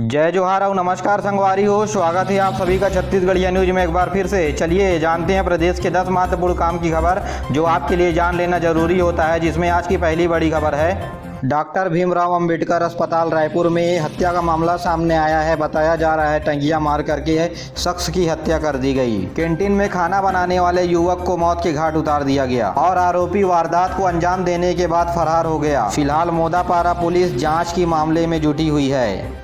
जय जोहार और नमस्कार संगवारी हो। स्वागत है आप सभी का छत्तीसगढ़िया न्यूज में एक बार फिर से। चलिए जानते हैं प्रदेश के 10 महत्वपूर्ण काम की खबर जो आपके लिए जान लेना जरूरी होता है, जिसमें आज की पहली बड़ी खबर है। डॉक्टर भीमराव अंबेडकर अस्पताल रायपुर में हत्या का मामला सामने आया है। बताया जा रहा है टंगिया मार करके शख्स की हत्या कर दी गई। कैंटीन में खाना बनाने वाले युवक को मौत के घाट उतार दिया गया और आरोपी वारदात को अंजाम देने के बाद फरार हो गया। फिलहाल मोदापारा पुलिस जांच की मामले में जुटी हुई है।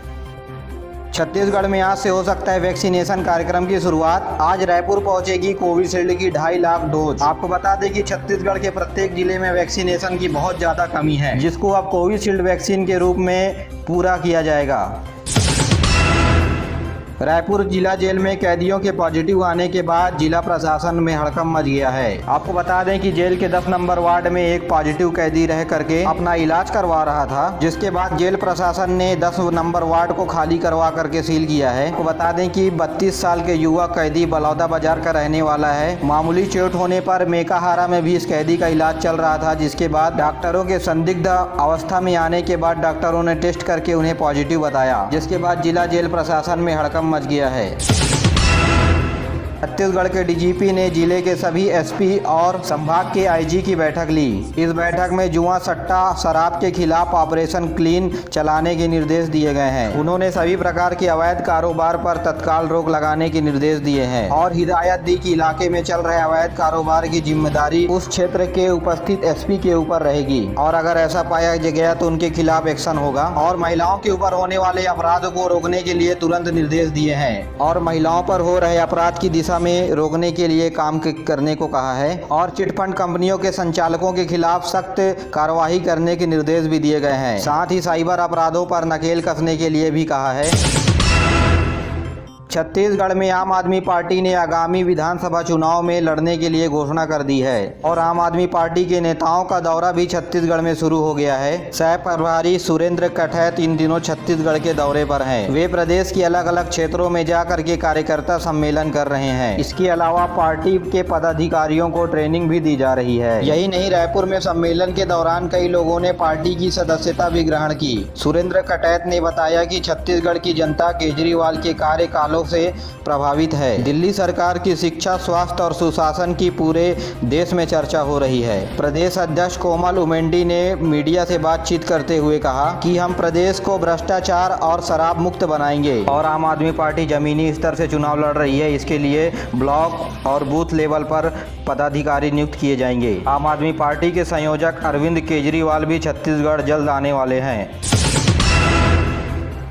छत्तीसगढ़ में आज से हो सकता है वैक्सीनेशन कार्यक्रम की शुरुआत। आज रायपुर पहुंचेगी कोविशील्ड की 2.5 लाख डोज। आपको बता दें कि छत्तीसगढ़ के प्रत्येक जिले में वैक्सीनेशन की बहुत ज़्यादा कमी है, जिसको अब कोविशील्ड वैक्सीन के रूप में पूरा किया जाएगा। रायपुर जिला जेल में कैदियों के पॉजिटिव आने के बाद जिला प्रशासन में हड़कंप मच गया है। आपको बता दें कि जेल के 10 नंबर वार्ड में एक पॉजिटिव कैदी रह करके अपना इलाज करवा रहा था, जिसके बाद जेल प्रशासन ने 10 नंबर वार्ड को खाली करवा करके सील किया है। आपको बता दें कि 32 साल के युवा कैदी बलौदा बाजार का रहने वाला है। मामूली चोट होने पर मेकाहारा में भी इस कैदी का इलाज चल रहा था, जिसके बाद डॉक्टरों के संदिग्ध अवस्था में आने के बाद डॉक्टरों ने टेस्ट करके उन्हें पॉजिटिव बताया, जिसके बाद जिला जेल प्रशासन में हड़कंप मच गया है। छत्तीसगढ़ के डीजीपी ने जिले के सभी एसपी और संभाग के आईजी की बैठक ली। इस बैठक में जुआ सट्टा शराब के खिलाफ ऑपरेशन क्लीन चलाने के निर्देश दिए गए हैं। उन्होंने सभी प्रकार के अवैध कारोबार पर तत्काल रोक लगाने के निर्देश दिए हैं और हिदायत दी कि इलाके में चल रहे अवैध कारोबार की जिम्मेदारी उस क्षेत्र के उपस्थित एसपी के ऊपर रहेगी और अगर ऐसा पाया गया तो उनके खिलाफ एक्शन होगा। और महिलाओं के ऊपर होने वाले अपराध को रोकने के लिए तुरंत निर्देश दिए हैं और महिलाओं पर हो रहे अपराध की दिशा में रोकने के लिए काम करने को कहा है और चिटफंड कंपनियों के संचालकों के खिलाफ सख्त कार्रवाई करने के निर्देश भी दिए गए हैं। साथ ही साइबर अपराधों पर नकेल कसने के लिए भी कहा है। छत्तीसगढ़ में आम आदमी पार्टी ने आगामी विधानसभा चुनाव में लड़ने के लिए घोषणा कर दी है और आम आदमी पार्टी के नेताओं का दौरा भी छत्तीसगढ़ में शुरू हो गया है। सह प्रभारी सुरेंद्र कठैत इन दिनों छत्तीसगढ़ के दौरे पर हैं। वे प्रदेश के अलग अलग क्षेत्रों में जाकर के कार्यकर्ता सम्मेलन कर रहे हैं। इसके अलावा पार्टी के पदाधिकारियों को ट्रेनिंग भी दी जा रही है। यही नहीं, रायपुर में सम्मेलन के दौरान कई लोगों ने पार्टी की सदस्यता भी ग्रहण की। सुरेंद्र कठैत ने बताया कि छत्तीसगढ़ की जनता केजरीवाल के कार्यकालों से प्रभावित है। दिल्ली सरकार की शिक्षा, स्वास्थ्य और सुशासन की पूरे देश में चर्चा हो रही है। प्रदेश अध्यक्ष कोमल उमेंडी ने मीडिया से बातचीत करते हुए कहा कि हम प्रदेश को भ्रष्टाचार और शराब मुक्त बनाएंगे और आम आदमी पार्टी जमीनी स्तर से चुनाव लड़ रही है। इसके लिए ब्लॉक और बूथ लेवल पर पदाधिकारी नियुक्त किए जाएंगे। आम आदमी पार्टी के संयोजक अरविंद केजरीवाल भी छत्तीसगढ़ जल्द आने वाले हैं।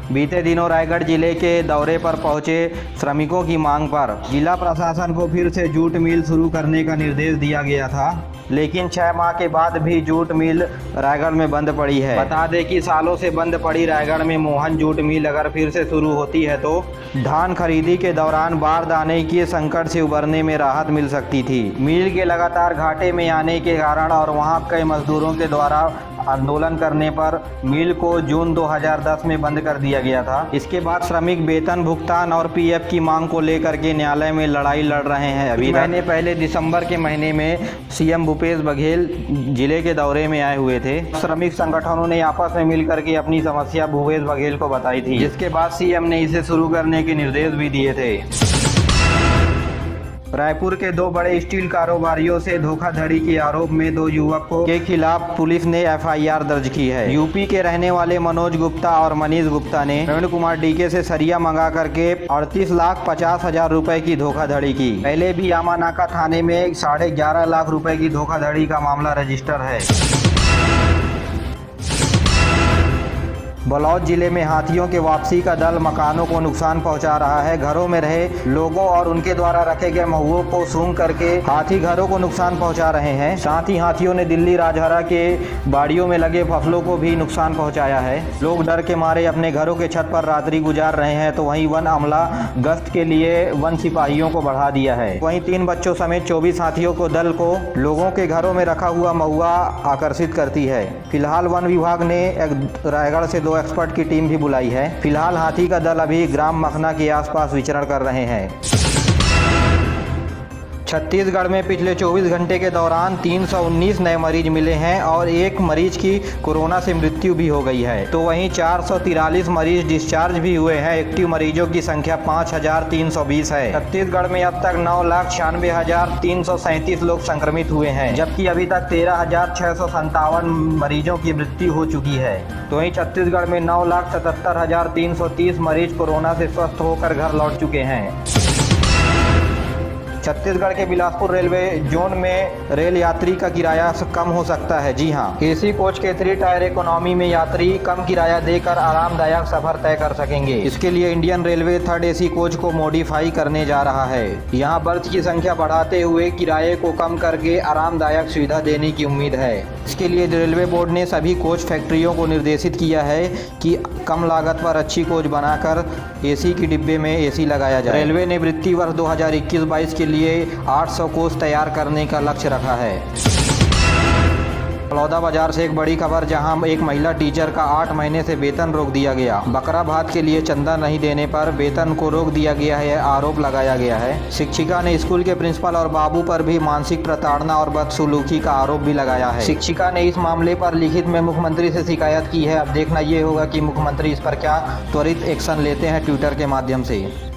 बीते दिनों रायगढ़ जिले के दौरे पर पहुंचे श्रमिकों की मांग पर जिला प्रशासन को फिर से जूट मिल शुरू करने का निर्देश दिया गया था, लेकिन 6 माह के बाद भी जूट मिल रायगढ़ में बंद पड़ी है। बता दें कि सालों से बंद पड़ी रायगढ़ में मोहन जूट मिल अगर फिर से शुरू होती है तो धान खरीदी के दौरान बाढ़ आने के संकट से उबरने में राहत मिल सकती थी। मिल के लगातार घाटे में आने के कारण और वहां कई मजदूरों के द्वारा आंदोलन करने पर मिल को जून 2010 में बंद कर दिया गया था। इसके बाद श्रमिक वेतन भुगतान और पीएफ की मांग को लेकर के न्यायालय में लड़ाई लड़ रहे हैं। अभी महीने पहले दिसंबर के महीने में सीएम भूपेश बघेल जिले के दौरे में आए हुए थे। श्रमिक संगठनों ने आपस में मिलकर के अपनी समस्या भूपेश बघेल को बताई थी, जिसके बाद सीएम ने इसे शुरू करने के निर्देश भी दिए थे। रायपुर के 2 बड़े स्टील कारोबारियों से धोखाधड़ी के आरोप में 2 युवकों के खिलाफ पुलिस ने एफआईआर दर्ज की है। यूपी के रहने वाले मनोज गुप्ता और मनीष गुप्ता ने प्रवीण कुमार डीके से सरिया मंगा करके 38,50,000 रुपए की धोखाधड़ी की। पहले भी आमानाका थाने में 11.5 लाख रुपए की धोखाधड़ी का मामला रजिस्टर है। बलौद जिले में हाथियों के वापसी का दल मकानों को नुकसान पहुंचा रहा है। घरों में रहे लोगों और उनके द्वारा रखे गए महुओं को सूंघ करके हाथी घरों को नुकसान पहुंचा रहे हैं। साथ ही हाथियों ने दिल्ली राजहरा के बाड़ियों में लगे फसलों को भी नुकसान पहुंचाया है। लोग डर के मारे अपने घरों के छत पर रात्रि गुजार रहे हैं, तो वहीं वन अमला गश्त के लिए वन सिपाहियों को बढ़ा दिया है। वहीं 3 बच्चों समेत 24 हाथियों को दल को लोगों के घरों में रखा हुआ महुआ आकर्षित करती है। फिलहाल वन विभाग ने रायगढ़ से 2 एक्सपर्ट की टीम भी बुलाई है। फिलहाल हाथी का दल अभी ग्राम मखना के आसपास विचरण कर रहे हैं। छत्तीसगढ़ में पिछले 24 घंटे के दौरान 319 नए मरीज मिले हैं और एक मरीज की कोरोना से मृत्यु भी हो गई है। तो वहीं 443 मरीज डिस्चार्ज भी हुए हैं। एक्टिव मरीजों की संख्या 5320 है। छत्तीसगढ़ में अब तक 9,96,337 लोग संक्रमित हुए हैं, जबकि अभी तक 13,657 मरीजों की मृत्यु हो चुकी है। तो वहीं छत्तीसगढ़ में 9,77,330 मरीज कोरोना से स्वस्थ होकर घर लौट चुके हैं। छत्तीसगढ़ के बिलासपुर रेलवे जोन में रेल यात्री का किराया कम हो सकता है। जी हां, एसी कोच के 3 टायर इकोनॉमी में यात्री कम किराया देकर आरामदायक सफर तय कर सकेंगे। इसके लिए Indian railway 3rd AC coach को मॉडिफाई करने जा रहा है। यहां बर्थ की संख्या बढ़ाते हुए किराए को कम करके आरामदायक सुविधा देने की उम्मीद है। इसके लिए रेलवे बोर्ड ने सभी कोच फैक्ट्रियों को निर्देशित किया है कि कम लागत पर अच्छी कोच बनाकर एसी के डिब्बे में एसी लगाया जाए। रेलवे ने वित्तीय वर्ष 2021-22 के लिए 800 कोच तैयार करने का लक्ष्य रखा है। बलौदाबाजार से एक बड़ी खबर, जहां एक महिला टीचर का 8 महीने से वेतन रोक दिया गया। बकरा भात के लिए चंदा नहीं देने पर वेतन को रोक दिया गया है, आरोप लगाया गया है। शिक्षिका ने स्कूल के प्रिंसिपल और बाबू पर भी मानसिक प्रताड़ना और बदसलूकी का आरोप भी लगाया है। शिक्षिका ने इस मामले पर लिखित में मुख्यमंत्री से शिकायत की है। अब देखना ये होगा कि मुख्यमंत्री इस पर क्या त्वरित एक्शन लेते हैं ट्विटर के माध्यम से।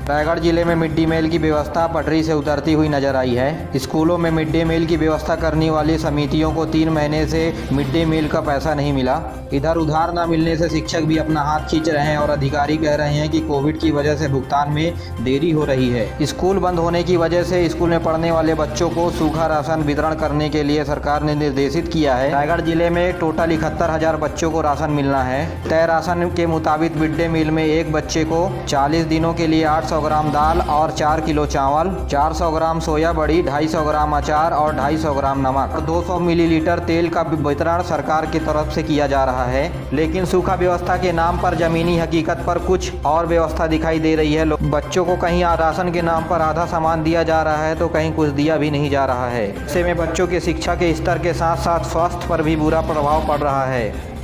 रायगढ़ जिले में मिड डे मील की व्यवस्था पटरी से उतरती हुई नजर आई है। स्कूलों में मिड डे मील की व्यवस्था करने वाली समितियों को 3 महीने से मिड डे मील का पैसा नहीं मिला। इधर उधार न मिलने से शिक्षक भी अपना हाथ खींच रहे हैं और अधिकारी कह रहे हैं कि कोविड की वजह से भुगतान में देरी हो रही है। स्कूल बंद होने की वजह से स्कूल में पढ़ने वाले बच्चों को सूखा राशन वितरण करने के लिए सरकार ने निर्देशित किया है। रायगढ़ जिले में टोटल 71,000 बच्चों को राशन मिलना है। तय राशन के मुताबिक मिड डे मील में एक बच्चे को 40 दिनों के लिए 800 ग्राम दाल और 4 किलो चावल, 400 ग्राम सोया बड़ी, 250 ग्राम अचार और 250 ग्राम नमक और 200 मिलीलीटर तेल का वितरण सरकार की तरफ से किया जा रहा है। लेकिन सूखा व्यवस्था के नाम पर जमीनी हकीकत पर कुछ और व्यवस्था दिखाई दे रही है। बच्चों को कहीं राशन के नाम पर आधा सामान दिया जा रहा है तो कहीं कुछ दिया भी नहीं जा रहा है। ऐसे में बच्चों के शिक्षा के स्तर के साथ साथ स्वास्थ्य पर भी बुरा प्रभाव पड़ रहा है।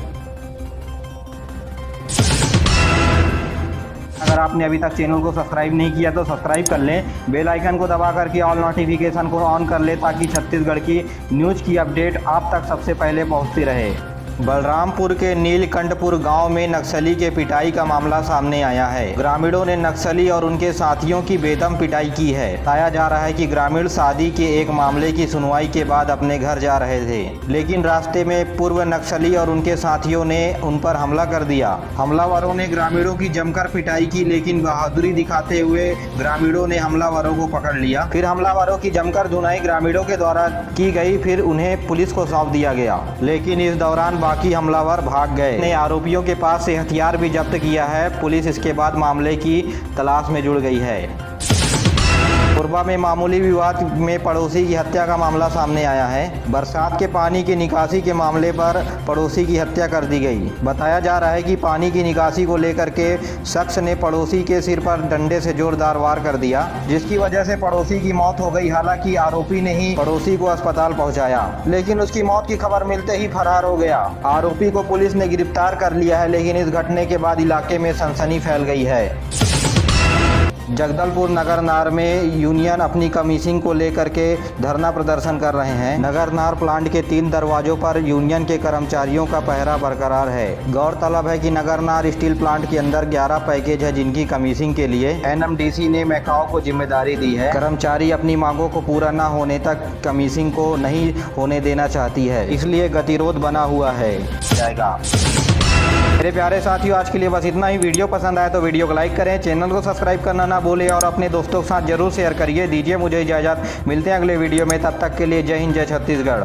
अगर आपने अभी तक चैनल को सब्सक्राइब नहीं किया तो सब्सक्राइब कर लें, बेल आइकन को दबा करके ऑल नोटिफिकेशन को ऑन कर लें ताकि छत्तीसगढ़ की न्यूज़ की अपडेट आप तक सबसे पहले पहुंचती रहे। बलरामपुर के नीलकंठपुर गांव में नक्सली के पिटाई का मामला सामने आया है। ग्रामीणों ने नक्सली और उनके साथियों की बेदम पिटाई की है। बताया जा रहा है कि ग्रामीण शादी के एक मामले की सुनवाई के बाद अपने घर जा रहे थे, लेकिन रास्ते में पूर्व नक्सली और उनके साथियों ने उन पर हमला कर दिया। हमलावरों ने ग्रामीणों की जमकर पिटाई की, लेकिन बहादुरी दिखाते हुए ग्रामीणों ने हमलावरों को पकड़ लिया। फिर हमलावरों की जमकर धुनाई ग्रामीणों के द्वारा की गई, फिर उन्हें पुलिस को सौंप दिया गया। लेकिन इस दौरान बाकी हमलावर भाग गए। ने आरोपियों के पास से हथियार भी जब्त किया है। पुलिस इसके बाद मामले की तलाश में जुड़ गई है। कोरबा में मामूली विवाद में पड़ोसी की हत्या का मामला सामने आया है। बरसात के पानी की निकासी के मामले पर पड़ोसी की हत्या कर दी गई। बताया जा रहा है कि पानी की निकासी को लेकर के शख्स ने पड़ोसी के सिर पर डंडे से जोरदार वार कर दिया, जिसकी वजह से पड़ोसी की मौत हो गई। हालांकि आरोपी ने ही पड़ोसी को अस्पताल पहुंचाया, लेकिन उसकी मौत की खबर मिलते ही फरार हो गया। आरोपी को पुलिस ने गिरफ्तार कर लिया है, लेकिन इस घटने के बाद इलाके में सनसनी फैल गई है। जगदलपुर नगरनार में यूनियन अपनी कमीशन को लेकर के धरना प्रदर्शन कर रहे हैं। नगरनार प्लांट के 3 दरवाजों पर यूनियन के कर्मचारियों का पहरा बरकरार है। गौरतलब है कि नगरनार स्टील प्लांट के अंदर 11 पैकेज है जिनकी कमीशन के लिए NMDC ने मैकाओ को जिम्मेदारी दी है। कर्मचारी अपनी मांगों को पूरा न होने तक कमीशन को नहीं होने देना चाहती है, इसलिए गतिरोध बना हुआ है जाएगा। मेरे प्यारे साथियों, आज के लिए बस इतना ही। वीडियो पसंद आए तो वीडियो को लाइक करें, चैनल को सब्सक्राइब करना ना भूलें और अपने दोस्तों के साथ जरूर शेयर करिए। दीजिए मुझे इजाज़त, मिलते हैं अगले वीडियो में। तब तक के लिए जय हिंद, जय छत्तीसगढ़।